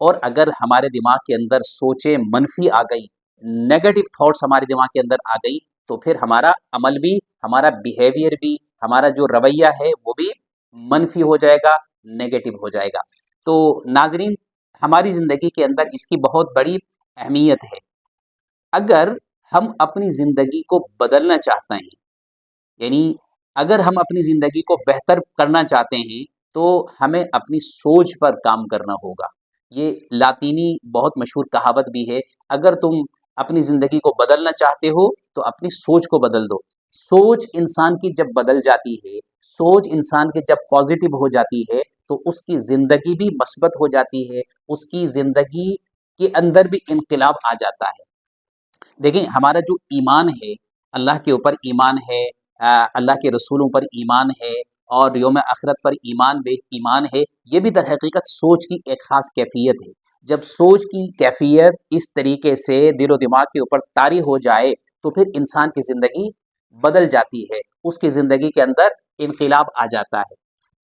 اور اگر ہمارے دماغ کے اندر سوچیں منفی آ گئی، نیگیٹو تھاٹس ہمارے دماغ کے اندر آ گئی، تو پھر ہمارا عمل بھی، ہمارا بیہیویئر بھی، ہمارا جو رویہ ہے وہ بھی منفی ہو جائے گا، نیگیٹو ہو جائے گا۔ تو ناظرین، ہماری زندگی کے اندر اس کی بہت بڑی اہمیت ہے۔ اگر ہم اپنی زندگی کو بدلنا چاہتے ہیں، یعنی اگر ہم اپنی زندگی کو بہتر کرنا چاہتے ہیں تو ہمیں اپنی سوچ پر کام کرنا ہوگا۔ یہ لاطینی بہت مشہور کہاوت بھی ہے، اگر تم اپنی زندگی کو بدلنا چاہتے ہو تو اپنی سوچ کو بدل دو۔ سوچ انسان کی جب بدل جاتی ہے، سوچ انسان کی جب پازیٹیو ہو جاتی ہے تو اس کی زندگی بھی مثبت ہو جاتی ہے، اس کی زندگی کے اندر بھی انقلاب آ جاتا ہے۔ دیکھیں، ہمارا جو ایمان ہے، اللہ کے اوپر ایمان ہے، اللہ کے رسولوں پر ایمان ہے، اور یوم آخرت پر ایمان ہے، یہ بھی در حقیقت سوچ کی ایک خاص کیفیت ہے۔ جب سوچ کی کیفیت اس طریقے سے دل و دماغ کے اوپر طاری ہو جائے تو پھر انسان کی زندگی بدل جاتی ہے، اس کی زندگی کے اندر انقلاب آ جاتا ہے۔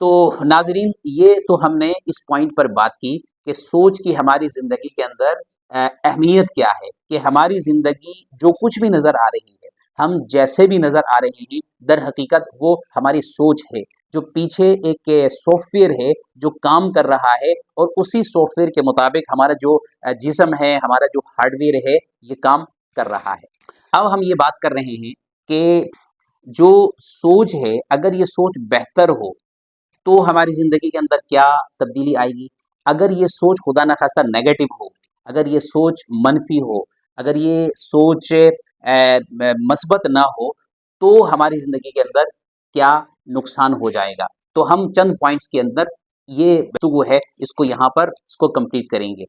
تو ناظرین، یہ تو ہم نے اس پوائنٹ پر بات کی کہ سوچ کی ہماری زندگی کے اندر اہمیت کیا ہے، کہ ہماری زندگی جو کچھ بھی نظر آ رہی ہے، ہم جیسے بھی نظر آ رہے ہیں، در حقیقت وہ ہماری سوچ ہے، جو پیچھے ایک سافٹ ویئر ہے جو کام کر رہا ہے، اور اسی سافٹ ویئر کے مطابق ہمارا جو جسم ہے، ہمارا جو ہارڈ ویئر ہے، یہ کام کر رہا ہے۔ اب ہم یہ بات کر رہے ہیں کہ جو سوچ ہے، اگر یہ سوچ بہتر ہو تو ہماری زندگی کے اندر کیا تبدیلی آئے گی۔ اگر یہ سوچ خدا نخواستہ نیگیٹو ہو، اگر یہ سوچ منفی ہو، اگر یہ سوچ مثبت نہ ہو تو ہماری زندگی کے اندر کیا نقصان ہو جائے گا۔ تو ہم چند پوائنٹس کے اندر یہ گفتگو ہے اس کو یہاں پر اس کو کمپلیٹ کریں گے۔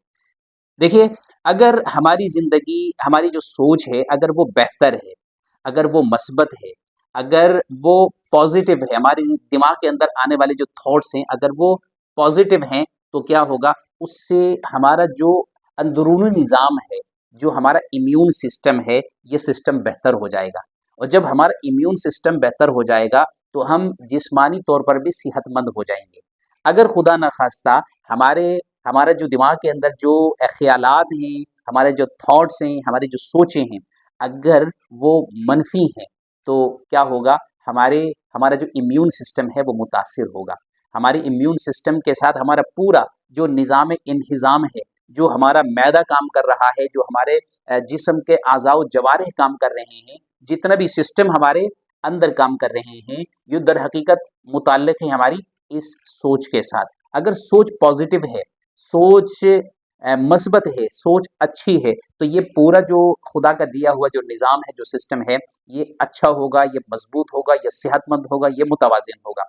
دیکھیے، اگر ہماری زندگی، ہماری جو سوچ ہے، اگر وہ بہتر ہے، اگر وہ مثبت ہے، اگر وہ پازیٹیو ہے، ہماری دماغ کے اندر آنے والے جو تھاٹس ہیں اگر وہ پازیٹیو ہیں تو کیا ہوگا، اس سے ہمارا جو اندرونی نظام ہے، جو ہمارا امیون سسٹم ہے، یہ سسٹم بہتر ہو جائے گا، اور جب ہمارا امیون سسٹم بہتر ہو جائے گا تو ہم جسمانی طور پر بھی صحت مند ہو جائیں گے۔ اگر خدا نخواستہ ہمارا جو دماغ کے اندر جو خیالات ہیں، ہمارے جو تھاٹس ہیں، ہماری جو سوچیں ہیں، اگر وہ منفی ہیں تو کیا ہوگا، ہمارا جو امیون سسٹم ہے وہ متاثر ہوگا۔ ہمارے امیون سسٹم کے ساتھ ہمارا پورا جو نظام انہضام ہے، جو ہمارا معدہ کام کر رہا ہے، جو ہمارے جسم کے اعضاء و جوارح کام کر رہے ہیں، جتنا بھی سسٹم ہمارے اندر کام کر رہے ہیں، یہ در حقیقت متعلق ہے ہماری اس سوچ کے ساتھ۔ اگر سوچ پازیٹیو ہے، سوچ مثبت ہے، سوچ اچھی ہے، تو یہ پورا جو خدا کا دیا ہوا جو نظام ہے، جو سسٹم ہے، یہ اچھا ہوگا، یہ مضبوط ہوگا، یہ صحت مند ہوگا، یہ متوازن ہوگا۔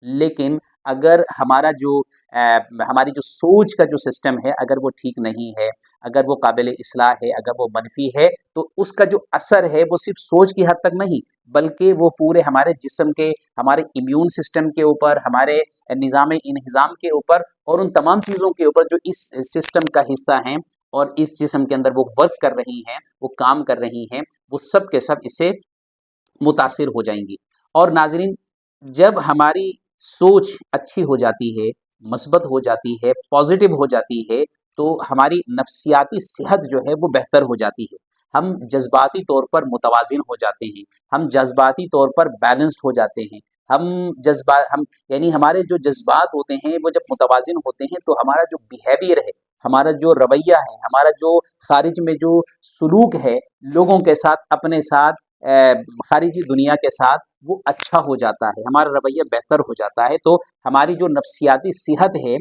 لیکن اگر ہماری جو سوچ کا جو سسٹم ہے، اگر وہ ٹھیک نہیں ہے، اگر وہ قابل اصلاح ہے، اگر وہ منفی ہے، تو اس کا جو اثر ہے وہ صرف سوچ کی حد تک نہیں، بلکہ وہ پورے ہمارے جسم کے، ہمارے امیون سسٹم کے اوپر، ہمارے نظام انہضام کے اوپر، اور ان تمام چیزوں کے اوپر جو اس سسٹم کا حصہ ہیں اور اس جسم کے اندر وہ ورک کر رہی ہیں، وہ کام کر رہی ہیں، وہ سب کے سب اس سے متاثر ہو جائیں گی۔ اور ناظرین، جب ہماری سوچ اچھی ہو جاتی ہے، مثبت ہو جاتی ہے، پازیٹیو ہو جاتی ہے، تو ہماری نفسیاتی صحت جو ہے وہ بہتر ہو جاتی ہے۔ ہم جذباتی طور پر متوازن ہو جاتے ہیں، ہم جذباتی طور پر بیلنسڈ ہو جاتے ہیں، یعنی ہمارے جو جذبات ہوتے ہیں وہ جب متوازن ہوتے ہیں تو ہمارا جو بیہیویئر ہے، ہمارا جو رویہ ہے، ہمارا جو خارج میں جو سلوک ہے، لوگوں کے ساتھ، اپنے ساتھ، خارجی دنیا کے ساتھ، وہ اچھا ہو جاتا ہے، ہمارا رویہ بہتر ہو جاتا ہے۔ تو ہماری جو نفسیاتی صحت ہے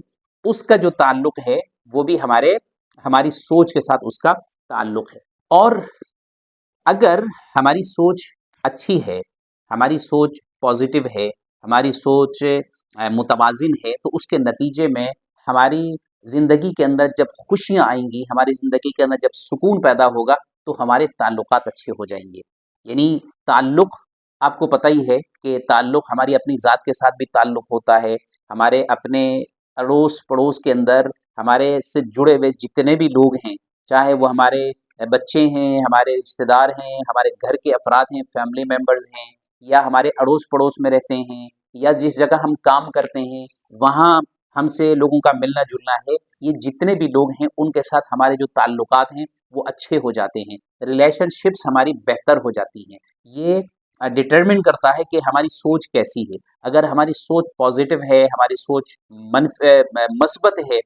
اس کا جو تعلق ہے وہ بھی ہماری سوچ کے ساتھ اس کا تعلق ہے۔ اور اگر ہماری سوچ اچھی ہے، ہماری سوچ پازیٹیو ہے، ہماری سوچ متوازن ہے، تو اس کے نتیجے میں ہماری زندگی کے اندر جب خوشیاں آئیں گی، ہماری زندگی کے اندر جب سکون پیدا ہوگا تو ہمارے تعلقات اچھے ہو جائیں گے۔ یعنی تعلق، آپ کو پتہ ہی ہے کہ تعلق ہماری اپنی ذات کے ساتھ بھی تعلق ہوتا ہے، ہمارے اپنے اڑوس پڑوس کے اندر ہمارے سے جڑے ہوئے جتنے بھی لوگ ہیں، چاہے وہ ہمارے بچے ہیں، ہمارے رشتہ دار ہیں، ہمارے گھر کے افراد ہیں، فیملی ممبرز ہیں، یا ہمارے اڑوس پڑوس میں رہتے ہیں، یا جس جگہ ہم کام کرتے ہیں وہاں ہم سے لوگوں کا ملنا جلنا ہے، یہ جتنے بھی لوگ ہیں ان کے ساتھ ہمارے جو تعلقات ہیں وہ اچھے ہو جاتے ہیں، ریلیشن شپس ہماری بہتر ہو جاتی ہیں۔ یہ ڈٹرمن کرتا ہے کہ ہماری سوچ کیسی ہے۔ اگر ہماری سوچ پازیٹو ہے، ہماری سوچ مثبت ہے،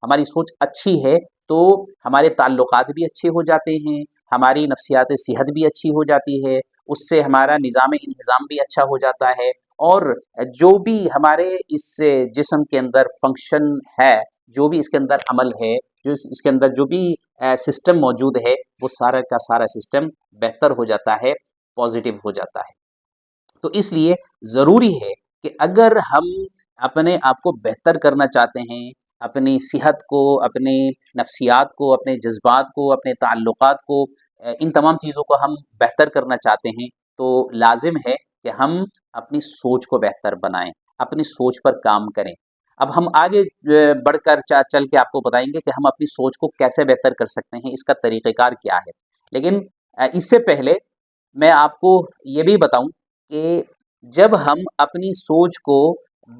ہماری سوچ اچھی ہے، تو ہمارے تعلقات بھی اچھے ہو جاتے ہیں، ہماری نفسیات صحت بھی اچھی ہو جاتی ہے، اس سے ہمارا نظام انہضام بھی اچھا ہو جاتا ہے، اور جو بھی ہمارے اس جسم کے اندر فنکشن ہے، جو بھی اس کے اندر عمل ہے، جو اس کے اندر جو بھی سسٹم موجود ہے، وہ سارا کا سارا سسٹم بہتر ہو جاتا ہے، پازیٹیو ہو جاتا ہے۔ تو اس لیے ضروری ہے کہ اگر ہم اپنے آپ کو بہتر کرنا چاہتے ہیں، اپنی صحت کو، اپنی نفسیات کو، اپنے جذبات کو، اپنے تعلقات کو، ان تمام چیزوں کو ہم بہتر کرنا چاہتے ہیں، تو لازم ہے کہ ہم اپنی سوچ کو بہتر بنائیں، اپنی سوچ پر کام کریں۔ اب ہم آگے بڑھ کر چل کے آپ کو بتائیں گے کہ ہم اپنی سوچ کو کیسے بہتر کر سکتے ہیں، اس کا طریقہ کار کیا ہے۔ لیکن اس سے پہلے میں آپ کو یہ بھی بتاؤں کہ جب ہم اپنی سوچ کو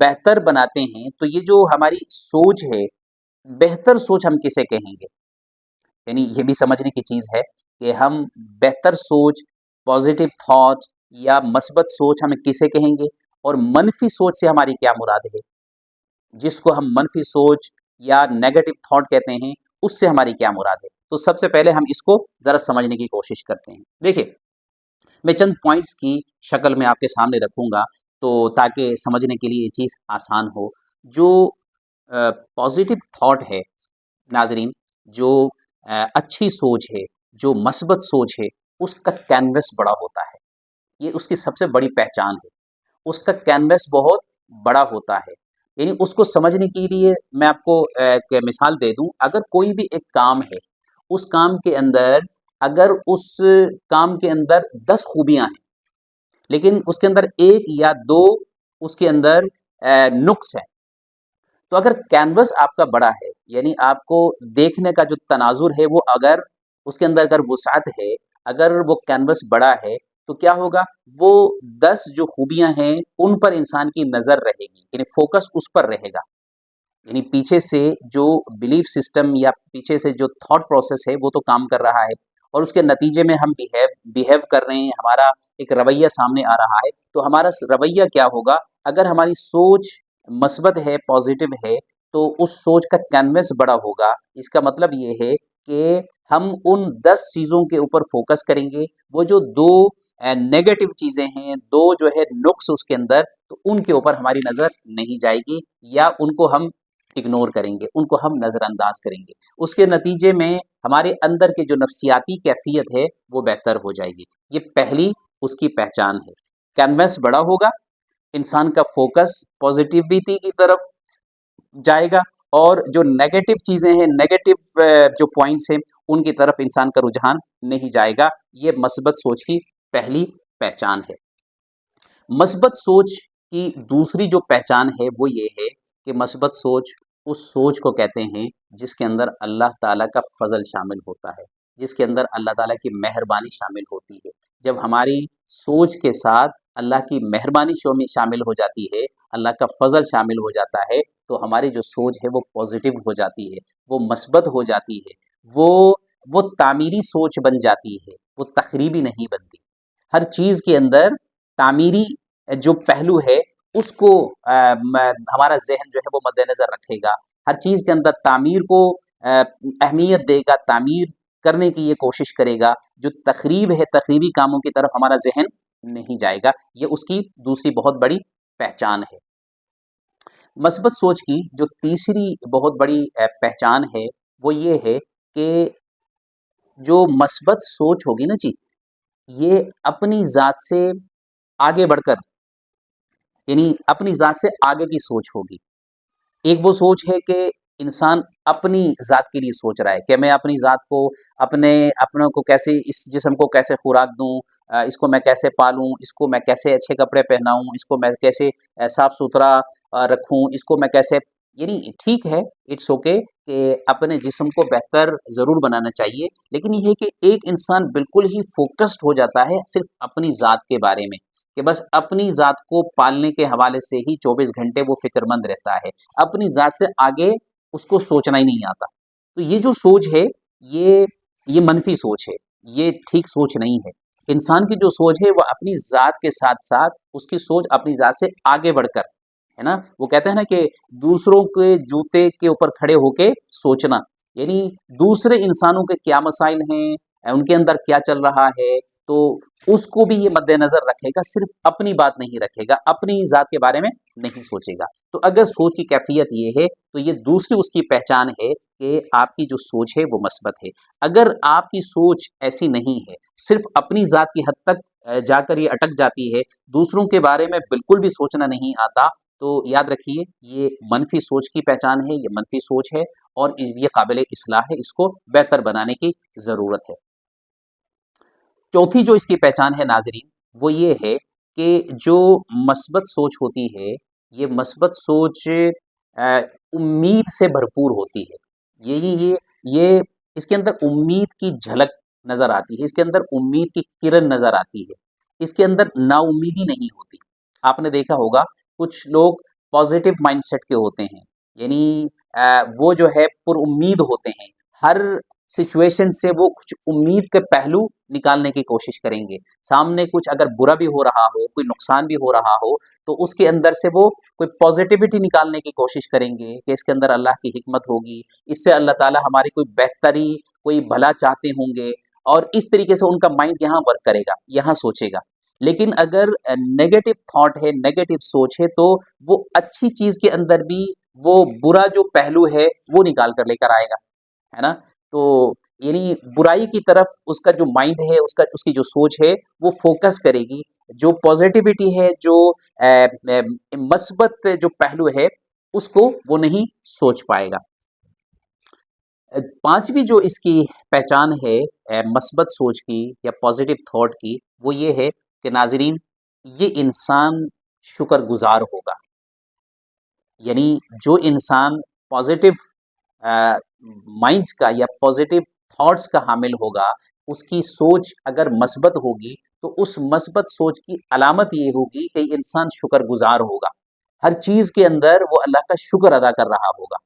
بہتر بناتے ہیں، تو یہ جو ہماری سوچ ہے، بہتر سوچ ہم کسے کہیں گے؟ یعنی یہ بھی سمجھنے کی چیز ہے کہ ہم بہتر سوچ، پازیٹیو تھاٹ یا مثبت سوچ ہم کسے کہیں گے، اور منفی سوچ سے ہماری کیا مراد ہے، جس کو ہم منفی سوچ یا نیگیٹو تھاٹ کہتے ہیں، اس سے ہماری کیا مراد ہے۔ تو سب سے پہلے ہم اس کو ذرا سمجھنے کی کوشش کرتے ہیں۔ دیکھیں، میں چند پوائنٹس کی شکل میں آپ کے سامنے رکھوں گا، تو تاکہ سمجھنے کے لیے یہ چیز آسان ہو۔ جو پازیٹیو تھاٹ ہے ناظرین، جو اچھی سوچ ہے، جو مثبت سوچ ہے، اس کا کینوس بڑا ہوتا ہے، یہ اس کی سب سے بڑی پہچان ہے۔ اس کا کینوس بہت بڑا ہوتا ہے، یعنی اس کو سمجھنے کے لیے میں آپ کو ایک مثال دے دوں۔ اگر کوئی بھی ایک کام ہے، اس کام کے اندر، اگر اس کام کے اندر 10 خوبیاں ہیں، لیکن اس کے اندر ایک یا دو اس کے اندر نقص ہیں، تو اگر کینوس آپ کا بڑا ہے، یعنی آپ کو دیکھنے کا جو تناظر ہے، وہ اگر اس کے اندر اگر وسعت ہے، اگر وہ کینوس بڑا ہے، تو کیا ہوگا؟ وہ 10 جو خوبیاں ہیں ان پر انسان کی نظر رہے گی، یعنی فوکس اس پر رہے گا۔ یعنی پیچھے سے جو بلیف سسٹم یا پیچھے سے جو تھاٹ پروسیس ہے، وہ تو کام کر رہا ہے، اور اس کے نتیجے میں ہم بیہیو کر رہے ہیں، ہمارا ایک رویہ سامنے آ رہا ہے۔ تو ہمارا رویہ کیا ہوگا؟ اگر ہماری سوچ مثبت ہے، پازیٹو ہے، تو اس سوچ کا کینوس بڑا ہوگا۔ اس کا مطلب یہ ہے کہ ہم ان 10 چیزوں کے اوپر فوکس کریں گے، وہ جو دو نیگیٹو چیزیں ہیں، دو جو ہے نقص اس کے اندر، تو ان کے اوپر ہماری نظر نہیں جائے گی، یا ان کو ہم اگنور کریں گے، ان کو ہم نظر انداز کریں گے۔ اس کے نتیجے میں ہمارے اندر کے جو نفسیاتی کیفیت ہے وہ بہتر ہو جائے گی۔ یہ پہلی اس کی پہچان ہے۔ کینوس بڑا ہوگا، انسان کا فوکس پازیٹیوٹی کی طرف جائے گا، اور جو نیگیٹو چیزیں ہیں، نیگیٹو جو پوائنٹس ہیں، ان کی طرف انسان کا رجحان نہیں جائے گا۔ یہ مثبت سوچ کی پہلی پہچان ہے۔ مثبت سوچ کی دوسری جو پہچان ہے وہ یہ ہے کہ مثبت سوچ اس سوچ کو کہتے ہیں جس کے اندر اللہ تعالیٰ کا فضل شامل ہوتا ہے، جس کے اندر اللہ تعالیٰ کی مہربانی شامل ہوتی ہے۔ جب ہماری سوچ کے ساتھ اللہ کی مہربانی شامل ہو جاتی ہے، اللہ کا فضل شامل ہو جاتا ہے، تو ہماری جو سوچ ہے وہ پازیٹیو ہو جاتی ہے، وہ مثبت ہو جاتی ہے، وہ تعمیری سوچ بن جاتی ہے، وہ تخریبی نہیں بنتی۔ ہر چیز کے اندر تعمیری جو پہلو ہے اس کو ہمارا ذہن جو ہے وہ مد نظر رکھے گا، ہر چیز کے اندر تعمیر کو اہمیت دے گا، تعمیر کرنے کی یہ کوشش کرے گا۔ جو تخریب ہے، تخریبی کاموں کی طرف ہمارا ذہن نہیں جائے گا۔ یہ اس کی دوسری بہت بڑی پہچان ہے۔ مثبت سوچ کی جو تیسری بہت بڑی پہچان ہے وہ یہ ہے کہ جو مثبت سوچ ہوگی نا جی، یہ اپنی ذات سے آگے بڑھ کر، یعنی اپنی ذات سے آگے کی سوچ ہوگی۔ ایک وہ سوچ ہے کہ انسان اپنی ذات کے لیے سوچ رہا ہے کہ میں اپنی ذات کو، اپنوں کو کیسے، اس جسم کو کیسے خوراک دوں، اس کو میں کیسے پالوں، اس کو میں کیسے اچھے کپڑے پہناؤں، اس کو میں کیسے صاف ستھرا رکھوں، اس کو میں کیسے، یعنی ٹھیک ہے، اٹس اوکے کہ اپنے جسم کو بہتر ضرور بنانا چاہیے، لیکن یہ ہے کہ ایک انسان بالکل ہی فوکسڈ ہو جاتا ہے صرف اپنی ذات کے بارے میں، کہ بس اپنی ذات کو پالنے کے حوالے سے ہی 24 گھنٹے وہ فکر مند رہتا ہے، اپنی ذات سے آگے اس کو سوچنا ہی نہیں آتا۔ تو یہ جو سوچ ہے یہ یہ منفی سوچ ہے، یہ ٹھیک سوچ نہیں ہے۔ انسان کی جو سوچ ہے وہ اپنی ذات کے ساتھ ساتھ اس کی سوچ اپنی ذات سے آگے بڑھ کر ہے نا، وہ کہتے ہیں نا کہ دوسروں کے جوتے کے اوپر کھڑے ہو کے سوچنا، یعنی دوسرے انسانوں کے کیا مسائل ہیں، ان کے اندر کیا چل رہا ہے، تو اس کو بھی یہ مد نظر رکھے گا، صرف اپنی بات نہیں رکھے گا، اپنی ذات کے بارے میں نہیں سوچے گا۔ تو اگر سوچ کی کیفیت یہ ہے تو یہ دوسری اس کی پہچان ہے کہ آپ کی جو سوچ ہے وہ مثبت ہے۔ اگر آپ کی سوچ ایسی نہیں ہے، صرف اپنی ذات کی حد تک جا کر یہ اٹک جاتی ہے، دوسروں کے بارے میں بالکل بھی سوچنا نہیں آتا، تو یاد رکھیے یہ منفی سوچ کی پہچان ہے، یہ منفی سوچ ہے اور یہ قابل اصلاح ہے، اس کو بہتر بنانے کی ضرورت ہے۔ چوتھی جو اس کی پہچان ہے ناظرین وہ یہ ہے کہ جو مثبت سوچ ہوتی ہے یہ مثبت سوچ امید سے بھرپور ہوتی ہے، یہ اس کے اندر امید کی جھلک نظر آتی ہے، اس کے اندر امید کی کرن نظر آتی ہے، اس کے اندر نا امیدی نہیں ہوتی۔ آپ نے دیکھا ہوگا کچھ لوگ پازیٹیو مائنڈ سیٹ کے ہوتے ہیں، یعنی وہ جو ہے پر امید ہوتے ہیں، ہر سچویشن سے وہ کچھ امید کے پہلو نکالنے کی کوشش کریں گے، سامنے کچھ اگر برا بھی ہو رہا ہو، کوئی نقصان بھی ہو رہا ہو تو اس کے اندر سے وہ کوئی پازیٹیوٹی نکالنے کی کوشش کریں گے کہ اس کے اندر اللہ کی حکمت ہوگی، اس سے اللہ تعالیٰ ہماری کوئی بہتری کوئی بھلا چاہتے ہوں گے، اور اس طریقے سے ان کا مائنڈ یہاں ورک کرے گا، یہاں سوچے گا۔ لیکن اگر نیگیٹو تھاٹ ہے، نیگیٹو سوچ ہے، تو وہ اچھی چیز کے اندر بھی وہ برا جو پہلو ہے وہ نکال کر لے کر آئے گا، ہے نا۔ تو یعنی برائی کی طرف اس کا جو مائنڈ ہے، اس کی جو سوچ ہے وہ فوکس کرے گی، جو پازیٹیوٹی ہے، جو مثبت جو پہلو ہے اس کو وہ نہیں سوچ پائے گا۔ پانچویں جو اس کی پہچان ہے مثبت سوچ کی یا پازیٹیو تھاٹ کی وہ یہ ہے کہ ناظرین یہ انسان شکر گزار ہوگا، یعنی جو انسان پازیٹیو مائنڈس کا یا پازیٹیو تھاٹس کا حامل ہوگا، اس کی سوچ اگر مثبت ہوگی تو اس مثبت سوچ کی علامت یہ ہوگی کہ انسان شکر گزار ہوگا، ہر چیز کے اندر وہ اللہ کا شکر ادا کر رہا ہوگا،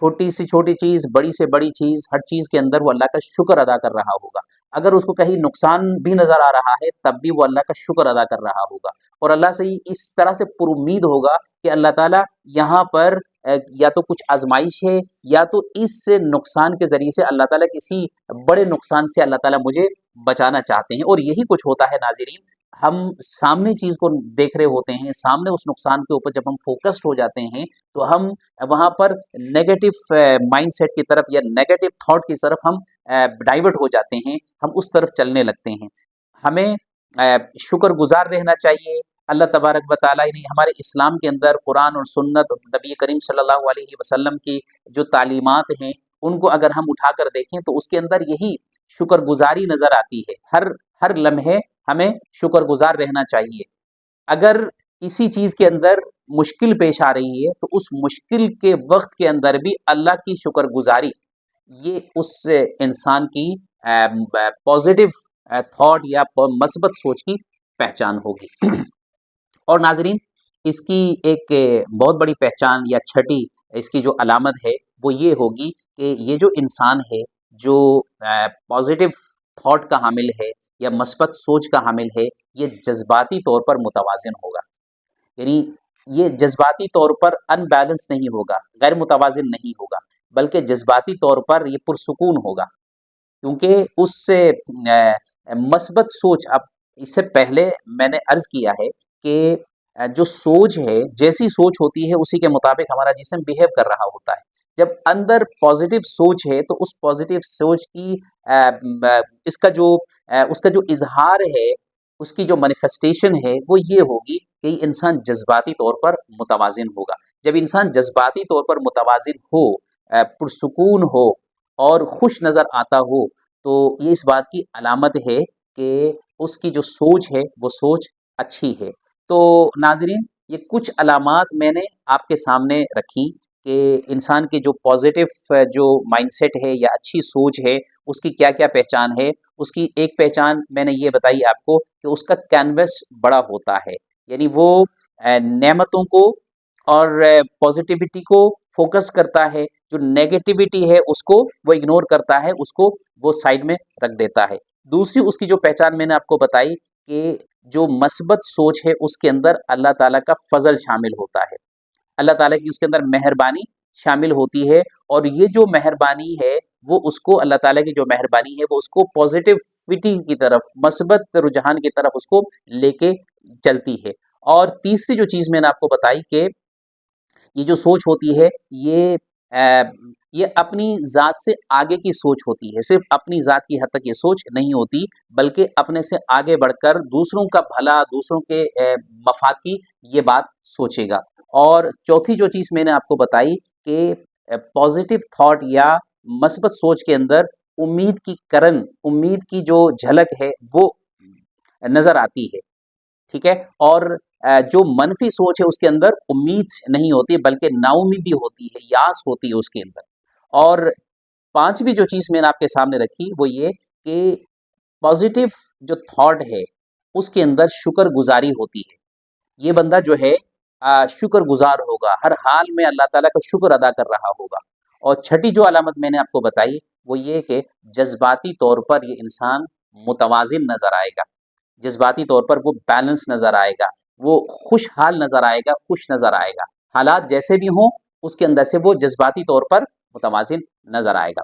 چھوٹی سی چھوٹی چیز، بڑی سے بڑی چیز، ہر چیز کے اندر وہ اللہ کا شکر ادا کر رہا ہوگا۔ اگر اس کو کہیں نقصان بھی نظر آ رہا ہے تب بھی وہ اللہ کا شکر ادا کر رہا ہوگا، اور اللہ سے اس طرح سے پر امید ہوگا کہ اللہ تعالیٰ یہاں پر یا تو کچھ آزمائش ہے یا تو اس نقصان کے ذریعے سے اللہ تعالیٰ کسی بڑے نقصان سے اللہ تعالیٰ مجھے بچانا چاہتے ہیں، اور یہی کچھ ہوتا ہے ناظرین۔ ہم سامنے چیز کو دیکھ رہے ہوتے ہیں، سامنے اس نقصان کے اوپر جب ہم فوکسڈ ہو جاتے ہیں تو ہم وہاں پر نیگیٹو مائنڈ سیٹ کی طرف یا نیگیٹو تھاٹ کی طرف ہم ڈائیورٹ ہو جاتے ہیں، ہم اس طرف چلنے لگتے ہیں۔ ہمیں شکر گزار رہنا چاہیے۔ اللہ تبارک و تعالیٰ نے ہمارے اسلام کے اندر قرآن اور سنت نبی کریم صلی اللہ علیہ وسلم کی جو تعلیمات ہیں ان کو اگر ہم اٹھا کر دیکھیں تو اس کے اندر یہی شکر گزاری نظر آتی ہے، ہر لمحے ہمیں شکر گزار رہنا چاہیے۔ اگر کسی چیز کے اندر مشکل پیش آ رہی ہے تو اس مشکل کے وقت کے اندر بھی اللہ کی شکر گزاری یہ اس انسان کی پازیٹیو تھاٹ یا مثبت سوچ کی پہچان ہوگی۔ اور ناظرین اس کی ایک بہت بڑی پہچان یا چھٹی اس کی جو علامت ہے وہ یہ ہوگی کہ یہ جو انسان ہے جو پازیٹیو تھاٹ کا حامل ہے یا مثبت سوچ کا حامل ہے یہ جذباتی طور پر متوازن ہوگا، یعنی یہ جذباتی طور پر ان بیلنس نہیں ہوگا، غیر متوازن نہیں ہوگا، بلکہ جذباتی طور پر یہ پرسکون ہوگا، کیونکہ اس سے مثبت سوچ، اب اس سے پہلے میں نے عرض کیا ہے کہ جو سوچ ہے جیسی سوچ ہوتی ہے اسی کے مطابق ہمارا جسم بیہیو کر رہا ہوتا ہے۔ جب اندر پازیٹیو سوچ ہے تو اس پازیٹیو سوچ کی اس کا جو اظہار ہے، اس کی جو مینیفیسٹیشن ہے وہ یہ ہوگی کہ انسان جذباتی طور پر متوازن ہوگا۔ جب انسان جذباتی طور پر متوازن ہو، پرسکون ہو اور خوش نظر آتا ہو تو یہ اس بات کی علامت ہے کہ اس کی جو سوچ ہے وہ سوچ اچھی ہے۔ تو ناظرین یہ کچھ علامات میں نے آپ کے سامنے رکھی کہ انسان کی جو پازیٹیو جو مائنڈ سیٹ ہے یا اچھی سوچ ہے اس کی کیا کیا پہچان ہے، اس کی ایک پہچان میں نے یہ بتائی آپ کو کہ اس کا کینوس بڑا ہوتا ہے، یعنی وہ نعمتوں کو اور پازیٹیوٹی کو فوکس کرتا ہے، جو نیگیٹیوٹی ہے اس کو وہ اگنور کرتا ہے، اس کو وہ سائڈ میں رکھ دیتا ہے۔ دوسری اس کی جو پہچان میں نے آپ کو بتائی کہ جو مثبت سوچ ہے اس کے اندر اللہ تعالیٰ کا فضل شامل ہوتا ہے، اللہ تعالیٰ کی اس کے اندر مہربانی شامل ہوتی ہے، اور یہ جو مہربانی ہے وہ اس کو اللہ تعالیٰ کی جو مہربانی ہے وہ اس کو پازیٹیوٹی کی طرف، مثبت رجحان کی طرف اس کو لے کے چلتی ہے۔ اور تیسری جو چیز میں نے آپ کو بتائی کہ یہ جو سوچ ہوتی ہے یہ اپنی ذات سے آگے کی سوچ ہوتی ہے، صرف اپنی ذات کی حد تک یہ سوچ نہیں ہوتی بلکہ اپنے سے آگے بڑھ کر دوسروں کا بھلا، دوسروں کے مفاد کی یہ بات سوچے گا۔ اور چوتھی جو چیز میں نے آپ کو بتائی کہ پازیٹیو تھاٹ یا مثبت سوچ کے اندر امید کی کرن، امید کی جو جھلک ہے وہ نظر آتی ہے، ٹھیک ہے، اور جو منفی سوچ ہے اس کے اندر امید نہیں ہوتی بلکہ نا امیدی ہوتی ہے، یاس ہوتی ہے اس کے اندر۔ اور پانچویں جو چیز میں نے آپ کے سامنے رکھی وہ یہ کہ پازیٹیو جو تھاٹ ہے اس کے اندر شکر گزاری ہوتی ہے، یہ بندہ جو ہے شکر گزار ہوگا، ہر حال میں اللہ تعالیٰ کا شکر ادا کر رہا ہوگا۔ اور چھٹی جو علامت میں نے آپ کو بتائی وہ یہ کہ جذباتی طور پر یہ انسان متوازن نظر آئے گا، جذباتی طور پر وہ بیلنس نظر آئے گا، وہ خوشحال نظر آئے گا، خوش نظر آئے گا، حالات جیسے بھی ہوں اس کے اندر سے وہ جذباتی طور پر متوازن نظر آئے گا۔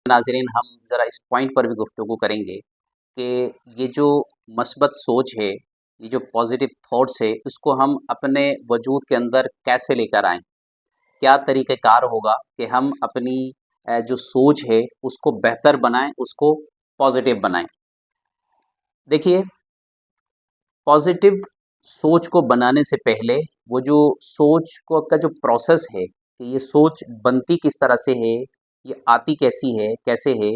ناظرین، ہم ذرا اس پوائنٹ پر بھی گفتگو کریں گے کہ یہ جو مثبت سوچ ہے، یہ جو پازیٹیو تھاٹس ہے، اس کو ہم اپنے وجود کے اندر کیسے لے کر آئیں، کیا طریقہ کار ہوگا کہ ہم اپنی جو سوچ ہے اس کو بہتر بنائیں، اس کو پازیٹیو بنائیں۔ دیکھیے، پازیٹیو سوچ کو بنانے سے پہلے وہ جو سوچ کا جو پروسیس ہے کہ یہ سوچ بنتی کس طرح سے ہے، یہ آتی کیسی ہے، کیسے ہے،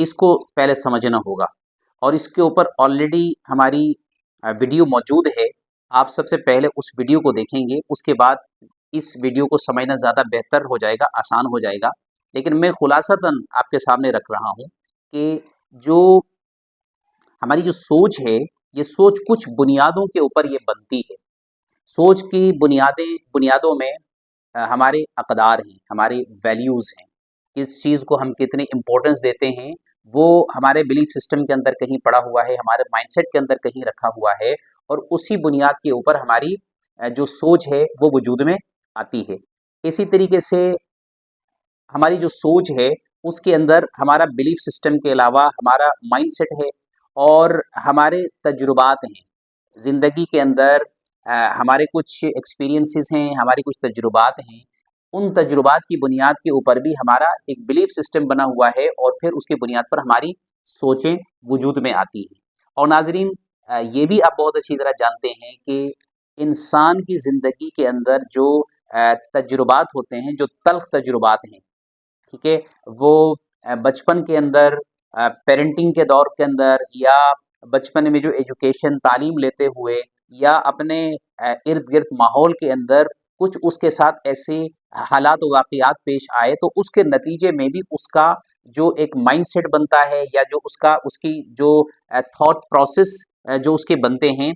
اس کو پہلے سمجھنا ہوگا۔ اور اس کے اوپر آلریڈی ہماری ویڈیو موجود ہے، آپ سب سے پہلے اس ویڈیو کو دیکھیں گے، اس کے بعد اس ویڈیو کو سمجھنا زیادہ بہتر ہو جائے گا، آسان ہو جائے گا۔ لیکن میں خلاصتاً آپ کے سامنے رکھ رہا ہوں کہ جو ہماری جو سوچ ہے، یہ سوچ کچھ بنیادوں کے اوپر یہ بنتی ہے۔ سوچ کی بنیادوں میں ہمارے اقدار ہیں، ہمارے ویلیوز ہیں، کس چیز کو ہم کتنی امپورٹنس دیتے ہیں وہ ہمارے بلیف سسٹم کے اندر کہیں پڑا ہوا ہے، ہمارے مائنڈ سیٹ کے اندر کہیں رکھا ہوا ہے، اور اسی بنیاد کے اوپر ہماری جو سوچ ہے وہ وجود میں آتی ہے۔ اسی طریقے سے ہماری جو سوچ ہے اس کے اندر ہمارا بلیف سسٹم کے علاوہ ہمارا مائنڈ سیٹ ہے اور ہمارے تجربات ہیں، زندگی کے اندر ہمارے کچھ ایکسپیرینسز ہیں، ہماری کچھ تجربات ہیں، ان تجربات کی بنیاد کے اوپر بھی ہمارا ایک بلیف سسٹم بنا ہوا ہے، اور پھر اس کی بنیاد پر ہماری سوچیں وجود میں آتی ہیں۔ اور ناظرین، یہ بھی آپ بہت اچھی طرح جانتے ہیں کہ انسان کی زندگی کے اندر جو تجربات ہوتے ہیں، جو تلخ تجربات ہیں، ٹھیک ہے، وہ بچپن کے اندر، پیرنٹنگ کے دور کے اندر، یا بچپن میں جو ایجوکیشن تعلیم لیتے ہوئے، یا اپنے ارد گرد ماحول کے اندر کچھ اس کے ساتھ ایسے حالات و واقعات پیش آئے تو اس کے نتیجے میں بھی اس کا جو ایک مائنڈ سیٹ بنتا ہے، یا جو اس کی جو تھاٹ پروسیس جو اس کے بنتے ہیں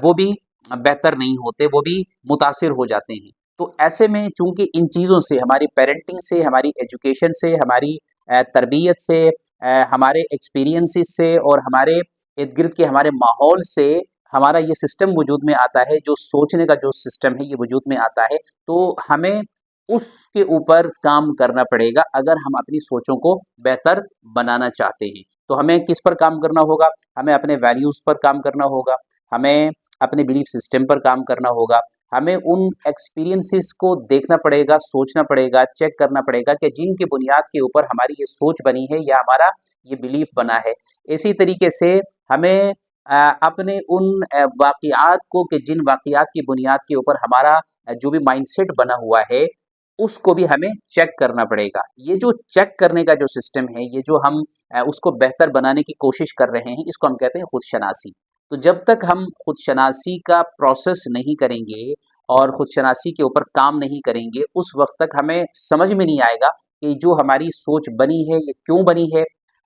وہ بھی بہتر نہیں ہوتے، وہ بھی متاثر ہو جاتے ہیں۔ تو ایسے میں چونکہ ان چیزوں سے، ہماری پیرنٹنگ سے، ہماری ایجوکیشن سے، ہماری تربیت سے، ہمارے ایکسپیرینسز سے، اور ہمارے ارد گرد کے ہمارے ماحول سے ہمارا یہ سسٹم وجود میں آتا ہے، جو سوچنے کا جو سسٹم ہے یہ وجود میں آتا ہے۔ تو ہمیں اس کے اوپر کام کرنا پڑے گا اگر ہم اپنی سوچوں کو بہتر بنانا چاہتے ہیں۔ تو ہمیں کس پر کام کرنا ہوگا؟ ہمیں اپنے ویلیوز پر کام کرنا ہوگا، ہمیں اپنے بلیف سسٹم پر کام کرنا ہوگا، ہمیں ان ایکسپیرینسز کو دیکھنا پڑے گا، سوچنا پڑے گا، چیک کرنا پڑے گا کہ جن کی بنیاد کے اوپر ہماری یہ سوچ بنی ہے یا ہمارا یہ بلیف بنا ہے۔ اسی طریقے سے ہمیں اپنے ان واقعات کو، کہ جن واقعات کی بنیاد کے اوپر ہمارا جو بھی مائنڈ سیٹ بنا ہوا ہے اس کو بھی ہمیں چیک کرنا پڑے گا۔ یہ جو چیک کرنے کا جو سسٹم ہے، یہ جو ہم اس کو بہتر بنانے کی کوشش کر رہے ہیں، اس کو ہم کہتے ہیں خود شناسی۔ تو جب تک ہم خود شناسی کا پروسیس نہیں کریں گے اور خود شناسی کے اوپر کام نہیں کریں گے، اس وقت تک ہمیں سمجھ میں نہیں آئے گا کہ جو ہماری سوچ بنی ہے یہ کیوں بنی ہے،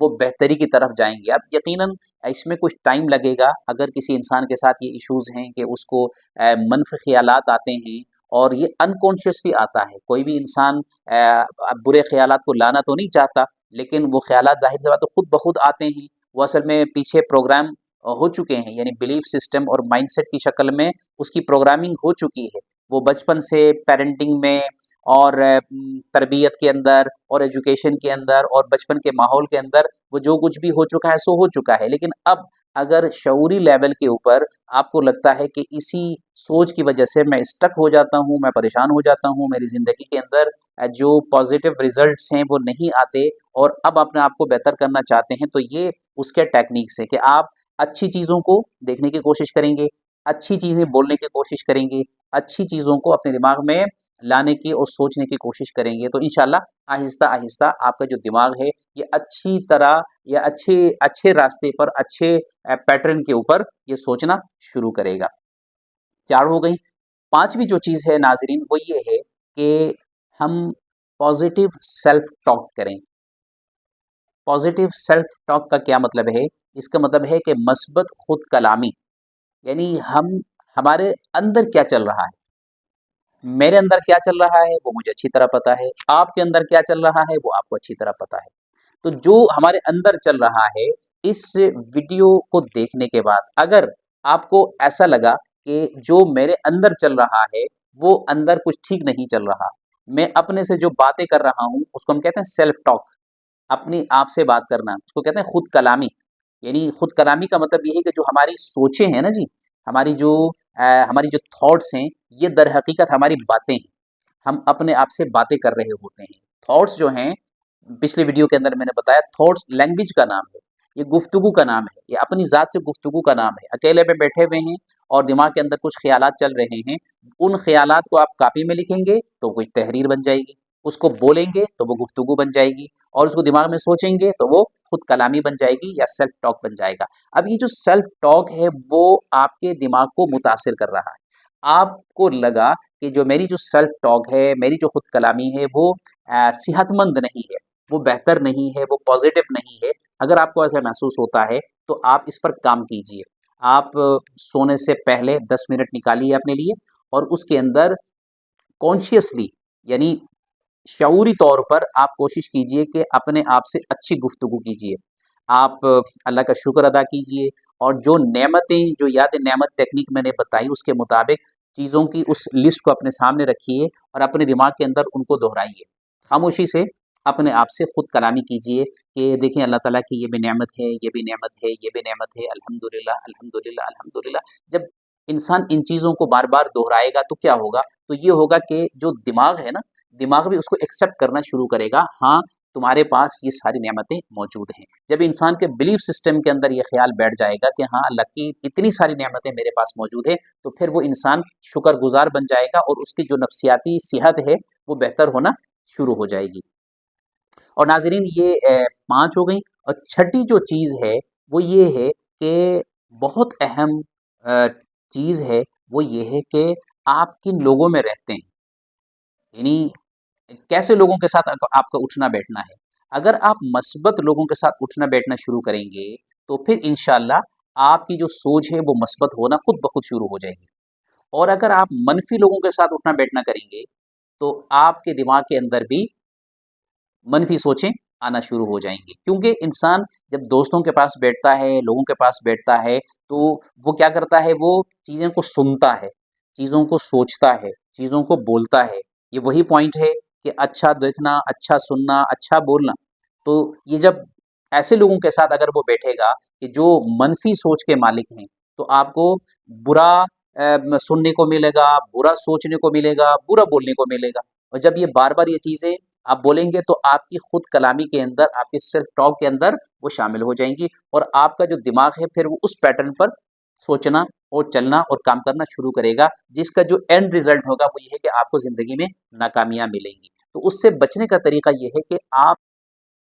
وہ بہتری کی طرف جائیں گے. اب یقیناً اس میں کچھ ٹائم لگے گا. اگر کسی انسان کے ساتھ یہ ایشوز ہیں کہ اس کو منفی خیالات آتے ہیں اور یہ انکانشیسلی آتا ہے. کوئی بھی انسان برے خیالات کو لانا تو نہیں چاہتا، لیکن وہ خیالات ظاہر سی بات ہے خود بخود آتے ہیں. وہ اصل میں پیچھے پروگرام ہو چکے ہیں، یعنی بلیف سسٹم اور مائنڈ سیٹ کی شکل میں اس کی پروگرامنگ ہو چکی ہے. وہ بچپن سے پیرنٹنگ میں اور تربیت کے اندر اور ایجوکیشن کے اندر اور بچپن کے ماحول کے اندر وہ جو کچھ بھی ہو چکا ہے سو ہو چکا ہے. لیکن اب اگر شعوری لیول کے اوپر آپ کو لگتا ہے کہ اسی سوچ کی وجہ سے میں اسٹک ہو جاتا ہوں، میں پریشان ہو جاتا ہوں، میری زندگی کے اندر جو پازیٹیو ریزلٹس ہیں وہ نہیں آتے، اور اب اپنے آپ کو بہتر کرنا چاہتے ہیں، تو یہ اس کے ٹیکنیکس ہیں کہ آپ اچھی چیزوں کو دیکھنے کی کوشش کریں گے، اچھی چیزیں بولنے کی کوشش کریں گے، اچھی چیزوں کو اپنے دماغ میں لانے کی اور سوچنے کی کوشش کریں گے، تو انشاءاللہ آہستہ آہستہ آپ کا جو دماغ ہے یہ اچھی طرح یا اچھے راستے پر، اچھے پیٹرن کے اوپر یہ سوچنا شروع کرے گا. 4 ہو گئی. 5ویں جو چیز ہے ناظرین وہ یہ ہے کہ ہم پازیٹیو سیلف ٹاک کریں. پازیٹیو سیلف ٹاک کا کیا مطلب ہے؟ اس کا مطلب ہے کہ مثبت خود کلامی، یعنی ہمارے اندر کیا چل رہا ہے. میرے اندر کیا چل رہا ہے وہ مجھے اچھی طرح پتا ہے، آپ کے اندر کیا چل رہا ہے وہ آپ کو اچھی طرح پتا ہے. تو جو ہمارے اندر چل رہا ہے، اس ویڈیو کو دیکھنے کے بعد اگر آپ کو ایسا لگا کہ جو میرے اندر چل رہا ہے وہ اندر کچھ ٹھیک نہیں چل رہا، میں اپنے سے جو باتیں کر رہا ہوں اس کو ہم کہتے ہیں سیلف ٹاک، اپنی آپ سے بات کرنا، اس کو کہتے ہیں خود کلامی. یعنی خود کلامی کا مطلب یہ ہے کہ جو ہماری سوچیں ہیں نا جی، ہماری جو تھاٹس ہیں، یہ در حقیقت ہماری باتیں ہیں. ہم اپنے آپ سے باتیں کر رہے ہوتے ہیں. تھاٹس جو ہیں، پچھلے ویڈیو کے اندر میں نے بتایا، تھاٹس لینگویج کا نام ہے، یہ گفتگو کا نام ہے، یہ اپنی ذات سے گفتگو کا نام ہے. اکیلے پہ بیٹھے ہوئے ہیں اور دماغ کے اندر کچھ خیالات چل رہے ہیں، ان خیالات کو آپ کاپی میں لکھیں گے تو کوئی تحریر بن جائے گی، اس کو بولیں گے تو وہ گفتگو بن جائے گی، اور اس کو دماغ میں سوچیں گے تو وہ خود کلامی بن جائے گی یا سیلف ٹاک بن جائے گا. اب یہ جو سیلف ٹاک ہے وہ آپ کے دماغ کو متاثر کر رہا ہے. آپ کو لگا کہ جو میری جو سیلف ٹاک ہے، میری جو خود کلامی ہے وہ صحت مند نہیں ہے، وہ بہتر نہیں ہے، وہ پازیٹیو نہیں ہے. اگر آپ کو ایسا محسوس ہوتا ہے تو آپ اس پر کام کیجئے. آپ سونے سے پہلے 10 منٹ نکالیے اپنے لیے، اور اس کے اندر کانشیسلی، یعنی شعوری طور پر آپ کوشش کیجئے کہ اپنے آپ سے اچھی گفتگو کیجئے. آپ اللہ کا شکر ادا کیجئے، اور جو نعمتیں، جو یاد نعمت ٹیکنیک میں نے بتائی اس کے مطابق چیزوں کی اس لسٹ کو اپنے سامنے رکھیے اور اپنے دماغ کے اندر ان کو دہرائیے. خاموشی سے اپنے آپ سے خود کلامی کیجئے کہ دیکھیں اللہ تعالیٰ کی یہ بھی نعمت ہے، یہ بھی نعمت ہے، یہ بھی نعمت ہے، الحمدللہ الحمدللہ الحمدللہ. جب انسان ان چیزوں کو بار بار دہرائے گا تو کیا ہوگا؟ تو یہ ہوگا کہ جو دماغ ہے نا، دماغ بھی اس کو ایکسیپٹ کرنا شروع کرے گا. ہاں، تمہارے پاس یہ ساری نعمتیں موجود ہیں. جب انسان کے بلیف سسٹم کے اندر یہ خیال بیٹھ جائے گا کہ ہاں اللہ کی اتنی ساری نعمتیں میرے پاس موجود ہیں، تو پھر وہ انسان شکر گزار بن جائے گا اور اس کی جو نفسیاتی صحت ہے وہ بہتر ہونا شروع ہو جائے گی. اور ناظرین یہ 5 ہو گئیں. اور چھٹی جو چیز ہے وہ یہ ہے کہ بہت اہم چیز ہے، وہ یہ ہے کہ آپ کن لوگوں میں رہتے ہیں، یعنی کیسے لوگوں کے ساتھ آپ کا اٹھنا بیٹھنا ہے. اگر آپ مثبت لوگوں کے ساتھ اٹھنا بیٹھنا شروع کریں گے تو پھر انشاءاللہ آپ کی جو سوچ ہے وہ مثبت ہونا خود بخود شروع ہو جائے گی. اور اگر آپ منفی لوگوں کے ساتھ اٹھنا بیٹھنا کریں گے تو آپ کے دماغ کے اندر بھی منفی سوچیں آنا شروع ہو جائیں گی. کیونکہ انسان جب دوستوں کے پاس بیٹھتا ہے، لوگوں کے پاس بیٹھتا ہے، تو وہ کیا کرتا ہے؟ وہ چیزوں کو سنتا ہے، چیزوں کو سوچتا ہے، چیزوں کو بولتا ہے. یہ وہی پوائنٹ ہے کہ اچھا دیکھنا، اچھا سننا، اچھا بولنا. تو یہ جب ایسے لوگوں کے ساتھ اگر وہ بیٹھے گا کہ جو منفی سوچ کے مالک ہیں، تو آپ کو برا سننے کو ملے گا، برا سوچنے کو ملے گا، برا بولنے کو ملے گا. اور جب یہ بار بار یہ چیزیں آپ بولیں گے تو آپ کی خود کلامی کے اندر، آپ کے سیلف ٹاک کے اندر وہ شامل ہو جائیں گی، اور آپ کا جو دماغ ہے پھر وہ اس پیٹرن پر سوچنا اور چلنا اور کام کرنا شروع کرے گا، جس کا جو اینڈ ریزلٹ ہوگا وہ یہ ہے کہ آپ کو زندگی میں ناکامیاں ملیں گی. تو اس سے بچنے کا طریقہ یہ ہے کہ آپ